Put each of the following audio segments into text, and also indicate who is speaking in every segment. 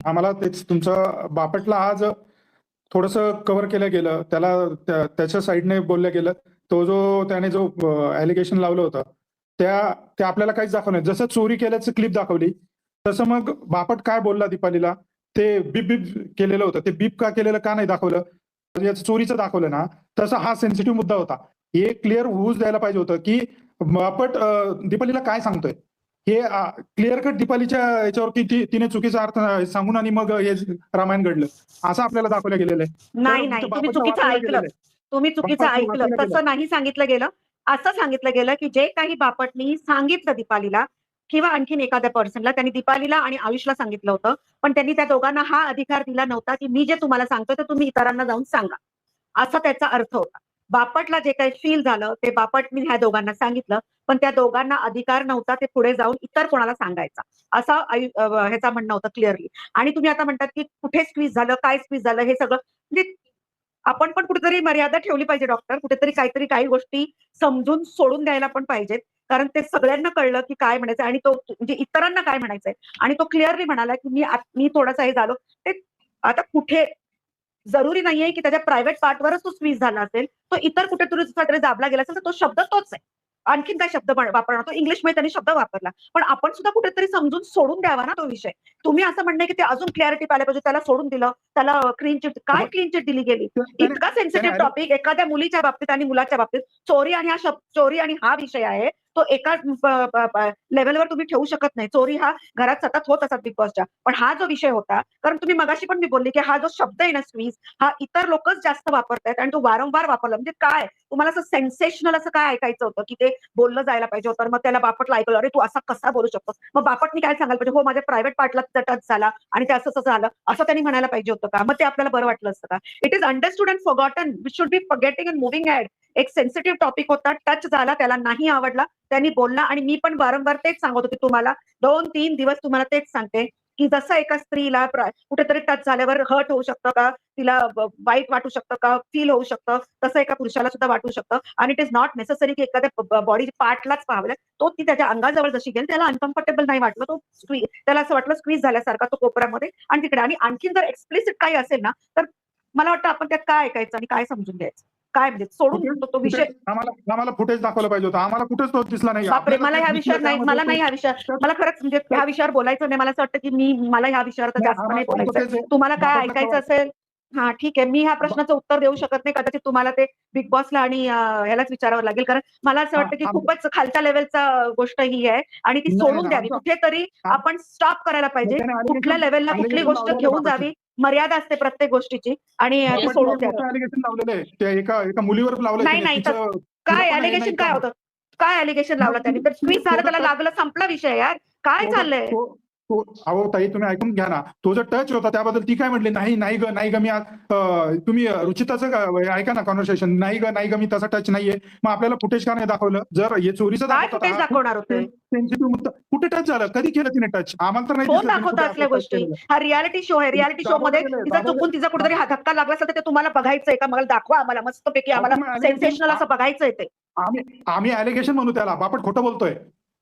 Speaker 1: आम्हाला तेच तुमचं बापटला आज थोडंसं कव्हर केलं गेलं. त्याला त्याच्या साइडने बोललं गेलं. तो जो त्याने जो ॲलिगेशन लावलं होतं, ते आपल्याला काहीच दाखवलं नाही. जसं चोरी केल्याची क्लिप दाखवली, तसं मग बापट काय बोलला दीपालीला, ते बीप-बीप केलेलं होतं. ते बीप का केलेलं का नाही दाखवलं? याचं चोरीचं दाखवलं ना, तसा हा सेन्सिटिव्ह मुद्दा होता. हे क्लिअर होऊच द्यायला पाहिजे होतं, की बापट दीपालीला काय सांगतोय? हे क्लिअर कट दीपालीच्या याच्यावरती तिने चुकीचा अर्थ सांगून आणि मग हे रामायण घडलं. असं आपल्याला दाखवलं गेलेलं आहे. तर
Speaker 2: नाही,
Speaker 1: इथं
Speaker 2: नाही. तुम्ही
Speaker 1: बापटचं
Speaker 2: चुकीचं
Speaker 1: वाचवलं
Speaker 2: ऐकलं.
Speaker 1: गेलेलं आहे.
Speaker 2: तुम्ही चुकीचं
Speaker 1: बापटचं
Speaker 2: ऐकलं.
Speaker 1: वाचवलं गेलं.
Speaker 2: तसं नाही सांगितलं गेलं. असं सांगितलं गेलं, की जे काही बापटनी सांगितलं दीपालीला किंवा आणखीन एखाद्या पर्सनला त्यांनी दीपालीला आणि आयुषला सांगितलं होतं. पण त्यांनी त्या दोघांना हा अधिकार दिला नव्हता, की मी जे तुम्हाला सांगतोय ते तुम्ही इतरांना जाऊन सांगा. असा त्याचा अर्थ होता. बापटला जे काही फील झालं ते बापटनी ह्या दोघांना सांगितलं. पण त्या दोघांना अधिकार नव्हता ते पुढे जाऊन इतर कोणाला सांगायचा. असा ह्याचा म्हणणं होतं क्लिअरली. आणि तुम्ही आता म्हणतात, की कुठे स्क्वीज झालं, काय स्क्वीज झालं हे सगळं म्हणजे आपण पण कुठेतरी मर्यादा ठेवली पाहिजे डॉक्टर. कुठेतरी काहीतरी काही गोष्टी समजून सोडून द्यायला पण पाहिजेत. कारण ते सगळ्यांना कळलं, की काय म्हणायचं आणि तो म्हणजे इतरांना काय म्हणायचंय आणि तो क्लिअरली म्हणाला, की मी थोडासा हे झालो. ते आता कुठे जरुरी नाहीये, की त्याच्या प्रायव्हेट पार्टवरच तो स्क्वीज झाला असेल. तो इतर कुठेतरी दाबला गेला असेल, तर तो शब्द तोच आहे. आणखीन काय शब्द वापरणार? तो इंग्लिशमध्ये त्यांनी शब्द वापरला. पण आपण सुद्धा कुठेतरी समजून सोडून द्यावा ना तो विषय. तुम्ही असं म्हणणं की ते अजून क्लॅरिटी पाहिलं पाहिजे, त्याला सोडून दिलं, त्याला क्लीन चिट काय क्लीन चिट दिली गेली?
Speaker 1: त्याने
Speaker 2: इतका
Speaker 1: त्याने
Speaker 2: सेन्सिटिव्ह टॉपिक एखाद्या मुलीच्या बाबतीत आणि मुलाच्या बाबतीत चोरी आणि हा विषय आहे. तो एका लेव्हलवर तुम्ही ठेवू शकत नाही. चोरी हा घरात सतत होत असतात बिग बॉसच्या. पण हा जो विषय होता, कारण तुम्ही मगाशी पण मी बोलली, की हा जो शब्द आहे ना स्क्वीज, हा इतर लोकच जास्त वापरतायत आणि तो वारंवार वापरला. म्हणजे काय? तुम्हाला असं सेन्सेशनल असं काय ऐकायचं होतं, की ते बोललं जायला पाहिजे होतं. मग त्याला बापटला ऐकलं, "अरे तू असा कसा बोलू शकतोस?" मग बापटनी काय सांगायला पाहिजे, "हो, माझ्या प्रायव्हेट पार्टला तिचा टच झाला आणि ते असं-असं झालं." असं त्यांनी म्हणायला पाहिजे होतं का? मग ते आपल्याला बरं वाटलं असतं का? It is understood and forgotten. We should be forgetting and moving ahead. एक सेन्सिटिव्ह टॉपिक होता, टच झाला, त्याला नाही आवडला. त्यांनी बोलला आणि मी पण वारंवार तेच सांगत होते तुम्हाला. 2-3 दिवस तुम्हाला तेच सांगते, की जसं एका स्त्रीला कुठेतरी टच झाल्यावर हर्ट होऊ शकतं का? तिला वाईट वाटू शकतं का? फील होऊ शकतं. तसं एका पुरुषाला सुद्धा वाटू शकतं आणि इट इस नॉट नेसेसरी की एखाद्या बॉडी पार्टलाच पाहावं. ती त्याच्या अंगाजवळ जशी गेली त्याला अनकम्फर्टेबल नाही वाटलं. त्याला असं वाटलं स्क्वीज झाल्यासारखा तो कोपऱ्यामध्ये आणि तिकडे आणि आणखीन जर एक्सप्लिसिट काही असेल ना, तर मला वाटतं आपण त्यात काय ऐकायचं आणि काय समजून घ्यायचं? काय म्हणजे सोडून
Speaker 1: फुटेज
Speaker 2: तो विषय
Speaker 1: फुटेज आम्हाला फुटेज दाखवलं पाहिजे होतं. आम्हाला कुठेच तो दिसला नाही.
Speaker 2: बापरे!
Speaker 1: आपल्याला
Speaker 2: मला
Speaker 1: तेच
Speaker 2: ह्या
Speaker 1: दिसलं
Speaker 2: विषयावर नाही
Speaker 1: त्यामध्ये
Speaker 2: मला
Speaker 1: तो
Speaker 2: नाही ह्या विषयावर
Speaker 1: टच
Speaker 2: मला खरंच म्हणजे ह्या
Speaker 1: टच
Speaker 2: विषयावर बोलायचं नाही. मला असं वाटतं, की मला ह्या विषयावर तर
Speaker 1: नाही
Speaker 2: जास्त नाही
Speaker 1: आम्हाला
Speaker 2: बोलायचंय.
Speaker 1: तेच आहे.
Speaker 2: तुम्हाला काय
Speaker 1: बापटला
Speaker 2: ऐकायचं असेल हां, ठीक आहे. मी ह्या प्रश्नाचं उत्तर देऊ शकत नाही. कदाचित तुम्हाला ते बिग बॉसला आणि ह्यालाच विचारावं लागेल. कारण मला असं वाटतं, की खूपच खालच्या लेव्हलचा गोष्ट ही आहे आणि ती
Speaker 1: नाही,
Speaker 2: सोडून
Speaker 1: नाही.
Speaker 2: द्यावी. कुठेतरी आपण स्टॉप करायला
Speaker 1: मग
Speaker 2: पाहिजे.
Speaker 1: त्याने
Speaker 2: कुठल्या लेव्हलला कुठली
Speaker 1: अलिगेशन
Speaker 2: गोष्ट
Speaker 1: लावलेलं आहे
Speaker 2: घेऊन
Speaker 1: बापटने.
Speaker 2: जावी, मर्यादा असते प्रत्येक गोष्टीची आणि ती
Speaker 1: बापटने
Speaker 2: सोडून
Speaker 1: एक
Speaker 2: द्यावी.
Speaker 1: मोठं अलिगेशन लावलेलं आहे. त्या एका एका मुलीवर लावलंय
Speaker 2: नाही,
Speaker 1: तिने.
Speaker 2: नाही.
Speaker 1: तिला
Speaker 2: काय
Speaker 1: पण हे नाही
Speaker 2: अलिगेशन
Speaker 1: का
Speaker 2: काय होतं? काय अलिगेशन
Speaker 1: मग
Speaker 2: लावलं त्यांनी? तर स्क्वीज झालं,
Speaker 1: तो जर
Speaker 2: त्याला
Speaker 1: टच
Speaker 2: लागलं, संपला विषय यार. काय
Speaker 1: तो जर
Speaker 2: चाललंय?
Speaker 1: तो तो अहो ताई तुम्ही ऐकून घ्या ना. तो जो टच होता त्याबद्दल ती काय म्हटली, "नाही, नाही गं, नाही गं मी आज तुम्ही रुचिताचं ऐका ना कन्व्हर्सेशन. नाही गं, नाही गं मी तसा टच नाहीये." मग आपल्याला फुटेज का नाही दाखवलं? जर हे चोरीचं
Speaker 2: काय
Speaker 1: दाखवतात
Speaker 2: फुटेज
Speaker 1: हा खूप
Speaker 2: दाखवणार होते?
Speaker 1: सेन्सिटिव्ह मुद्दा. कुठे टच झालं? कधी केलं तिने टच? आम्हाला तर नाही
Speaker 2: कोण
Speaker 1: दिसलं तिने
Speaker 2: दाखवतं
Speaker 1: कुठे
Speaker 2: असल्या
Speaker 1: असं टच
Speaker 2: गोष्टी?
Speaker 1: केलेलं.
Speaker 2: हा रिएलिटी शो आहे. रिएलिटी शोमध्ये तिचा चुकून तिचा कुठेतरी हा धक्का लागला असेल तर ते तुम्हाला बघायचंय का? मला दाखवा आम्हाला मस्तपैकी
Speaker 1: अहो,
Speaker 2: आम्हाला
Speaker 1: तुम्ही अलिगेशन
Speaker 2: सेन्सेशनल असं बघायचंय ते.
Speaker 1: आम्ही आम्ही अलिगेशन म्हणू त्याला. बापट खोटं बोलतोय.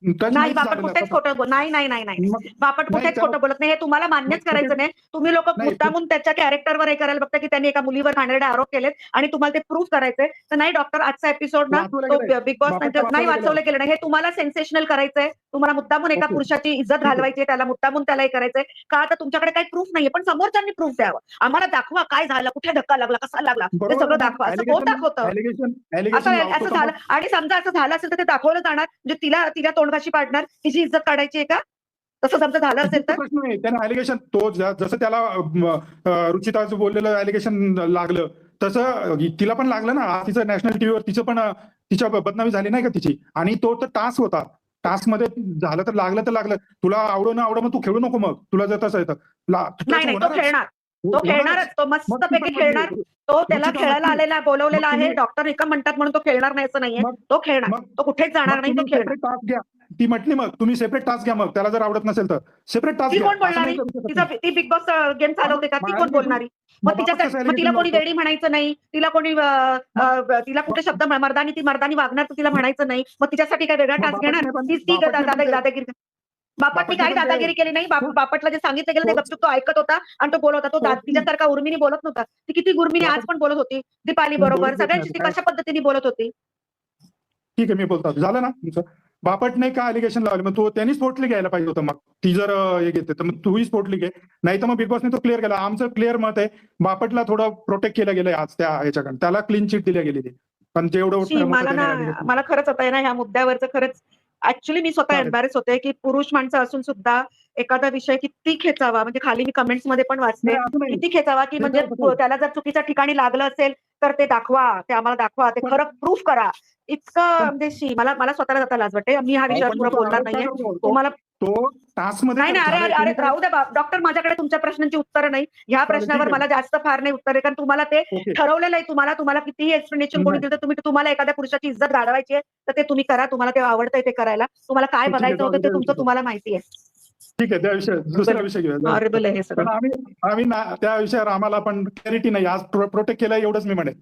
Speaker 1: टच
Speaker 2: नाही
Speaker 1: नाहीच
Speaker 2: बापट
Speaker 1: झालेलं
Speaker 2: कुठेच
Speaker 1: तसं.
Speaker 2: खोटं नाही, नाही, नाही, नाही, नाही.
Speaker 1: मग
Speaker 2: बापट
Speaker 1: नाही
Speaker 2: कुठेच
Speaker 1: त्याला
Speaker 2: खोटं बोलत नाही. हे तुम्हाला
Speaker 1: मग
Speaker 2: मान्यच
Speaker 1: फुटेज
Speaker 2: करायचं नाही. तुम्ही लोकं
Speaker 1: नाही
Speaker 2: मुद्दामून त्याच्या कॅरेक्टरवर हे करायला बघता, की त्यांनी एका मुलीवर घाणेरडे आरोप केलेत आणि तुम्हाला ते प्रूव्ह करायचंय. तर नाही डॉक्टर आजचा एपिसोड ना
Speaker 1: वाचवलं
Speaker 2: तो
Speaker 1: गेलंय.
Speaker 2: बिग बॉस
Speaker 1: बापटला
Speaker 2: नंतर नाही
Speaker 1: वाचवलं गेलंय.
Speaker 2: वाचवलं गेलं नाही. हे तुम्हाला सेन्सेशनल करायचंय. तुम्हाला मुद्दामून एका
Speaker 1: ओके.
Speaker 2: पुरुषाची इज्जत
Speaker 1: ठीक आहे.
Speaker 2: घालवायची आहे. त्याला मुद्दामून त्याला हे करायचंय. का तर तुमच्याकडे काही प्रूफ नाहीये. पण समोरच्यांनी प्रूफ द्यावं. आम्हाला दाखवा काय झालं, कुठे धक्का लागला, कसा लागला ते
Speaker 1: बरोबर
Speaker 2: सगळं
Speaker 1: आहे
Speaker 2: दाखवा.
Speaker 1: मग
Speaker 2: असं कोण दाखवतं?
Speaker 1: ॲलिगेशन लावतो
Speaker 2: असं
Speaker 1: तर
Speaker 2: झालं
Speaker 1: मग
Speaker 2: आणि समजा असं झालं असेल तर ते दाखवलं जाणार. म्हणजे तिला तोंडघाशी पाडणार, तिची इज्जत काढायची आहे का? तसं समजा झालं असेल
Speaker 1: इज्जतचा
Speaker 2: तर?
Speaker 1: प्रश्न नाही. त्याने ॲलिगेशन तो जसं त्याला रुचिताचं बोललेलं ॲलिगेशन लागलं, तसं तिला पण लागलं ना. आज तिचं नॅशनल टीव्हीवर तिचं पण तिच्या बदनामी झाली नाही का तिची आणि तो तर टास्क होता. टास्कमध्ये झालं तर लागलं. तुला आवडो न आवडो मग तू खेळू नको मग. तुला जर तसं येतं.
Speaker 2: नाही,
Speaker 1: टच
Speaker 2: नाही. तो
Speaker 1: होणारच.
Speaker 2: खेळणार. तो खेळणारच.
Speaker 1: होणारच.
Speaker 2: तो
Speaker 1: मग ती
Speaker 2: मस्तपैकी
Speaker 1: पण म्हटली
Speaker 2: खेळणार. तो त्याला
Speaker 1: रुचिता
Speaker 2: खेळायला
Speaker 1: म्हटली.
Speaker 2: आलेला,
Speaker 1: मग
Speaker 2: बोलवलेला आहे.
Speaker 1: तुम्ही
Speaker 2: डॉक्टर निकम म्हणतात म्हणून तो खेळणार नाही असं नाहीये.
Speaker 1: मग
Speaker 2: तो खेळणार.
Speaker 1: मग
Speaker 2: तो कुठेच जाणार
Speaker 1: मग
Speaker 2: नाही. तो
Speaker 1: तुम्ही
Speaker 2: खेळणार.
Speaker 1: सेपरेट टास्क घ्या. ती म्हटली मग तुम्ही सेपरेट टास्क घ्या मग. त्याला जर आवडत नसेल तर. सेपरेट टास्क
Speaker 2: ती
Speaker 1: घ्या.
Speaker 2: कोण
Speaker 1: असं नाही
Speaker 2: बोलणारी?
Speaker 1: करू शकत तुम्ही.
Speaker 2: ती बिग बॉस गेम
Speaker 1: हां,
Speaker 2: चालवते का? ती
Speaker 1: मग
Speaker 2: कोण
Speaker 1: ॲलिगेशन
Speaker 2: बोलणारी?
Speaker 1: मग बापट कसं
Speaker 2: मग तिला
Speaker 1: ॲलिगेशन
Speaker 2: कोणी
Speaker 1: लावतो?
Speaker 2: वेडी म्हणायचं नाही. तिला कोणी
Speaker 1: मग
Speaker 2: तिला कुठे
Speaker 1: मग
Speaker 2: शब्द मर्दानी ती मर्दानी वागणार तर तिला म्हणायचं नाही. मग तिच्यासाठी काय वेगळा
Speaker 1: मग
Speaker 2: टास्क घेणार?
Speaker 1: बापटने पण
Speaker 2: तीच ती
Speaker 1: बापटने पण ते
Speaker 2: दादागिरी बापटनी
Speaker 1: बापटने
Speaker 2: काही
Speaker 1: पण ते-
Speaker 2: दादागिरी केली नाही. बापटला जे सांगितलं गेलं ते
Speaker 1: तो-
Speaker 2: गपचूप तो ऐकत होता आणि तो बोलत होता. तो
Speaker 1: तो-
Speaker 2: तिच्यासारखा उर्मिनी बोलत नव्हता. ती किती उर्मिनी आज पण बोलत होती. दीपाली
Speaker 1: बोलू
Speaker 2: बरोबर
Speaker 1: देत
Speaker 2: सगळ्यांशी
Speaker 1: नाही
Speaker 2: ती
Speaker 1: काय.
Speaker 2: कशा पद्धतीने बोलत होती.
Speaker 1: ठीक आहे, मी बोलतो. झालं ना तुमचं? बापटने का अलिगेशन लावले, मग तो त्यांनी स्पोर्टली घ्यायला पाहिजे होतं. मग ती जर हे घेते तर मग तूही स्पोर्टली घे, नाही तर मग बिग बॉसने तो क्लिअर केला. आमचं क्लिअर मत आहे, बापटला थोडं प्रोटेक्ट केलं गेलंय आज त्या ह्याच्याकडे, त्याला क्लीन चिट दिली गेलेली. पण जेवढं
Speaker 2: शी,
Speaker 1: मोठं
Speaker 2: मला
Speaker 1: त्याने
Speaker 2: ना
Speaker 1: allegation-
Speaker 2: मला खरंच आता आहे ना ह्या मुद्द्यावरचं खरंच ऍक्च्युली मी स्वतः
Speaker 1: चालेल.
Speaker 2: एम्बॅरेस होते की पुरुष माणसं असून सुद्धा एखादा विषय किती खेचावा, म्हणजे खाली मी कमेंट्स मध्ये पण वाचते,
Speaker 1: नाही, असं नाही.
Speaker 2: किती खेचावा की म्हणजे
Speaker 1: त्याच्यावर-
Speaker 2: त्याला जर चुकीच्या ठिकाणी लागलं असेल तर ते दाखवा, ते आम्हाला दाखवा, ते खरं प्रूफ करा. इतकं म्हणजे शी, मला स्वतःला आता लाज वाटते. मी हा विषयावर
Speaker 1: पण
Speaker 2: पुढे
Speaker 1: तो
Speaker 2: बोलणार
Speaker 1: आरोप
Speaker 2: नाहीये.
Speaker 1: का करतो?
Speaker 2: तुम्हाला
Speaker 1: तो टास्क मध्ये
Speaker 2: नाही नाही, अरे
Speaker 1: झालंय,
Speaker 2: अरे अरे
Speaker 1: तुम्ही
Speaker 2: राहू द्या डॉक्टर, माझ्याकडे तुमच्या प्रश्नांची उत्तरं नाही. ह्या
Speaker 1: चालेल,
Speaker 2: प्रश्नावर
Speaker 1: ठीक आहे.
Speaker 2: मला जास्त फार नाही उत्तर आहे, कारण तुम्हाला ते
Speaker 1: ओके.
Speaker 2: ठरवलेलं आहे. तुम्हाला कितीही एक्सप्लेनेशन कोणी
Speaker 1: नाही.
Speaker 2: दिलं तर तुम्हाला एखाद्या पुरुषाची इज्जत गाडवायची आहे तर ते तुम्ही करा. तुम्हाला ते आवडतंय ते करायला. तुम्हाला काय
Speaker 1: ठीक आहे,
Speaker 2: बघायचं
Speaker 1: जाऊ
Speaker 2: होतं
Speaker 1: दे,
Speaker 2: ते तुमचं तुम्हाला माहिती आहे.
Speaker 1: ठीक आहे, त्या विषय दुसरा विषय घेऊया.
Speaker 2: हॉरेबल आहे हे सगळं.
Speaker 1: पण आम्ही त्या विषयावर आम्हाला पण क्लॅरिटी नाही. आज प्रोटेक्ट केलं एवढंच मी म्हणेन.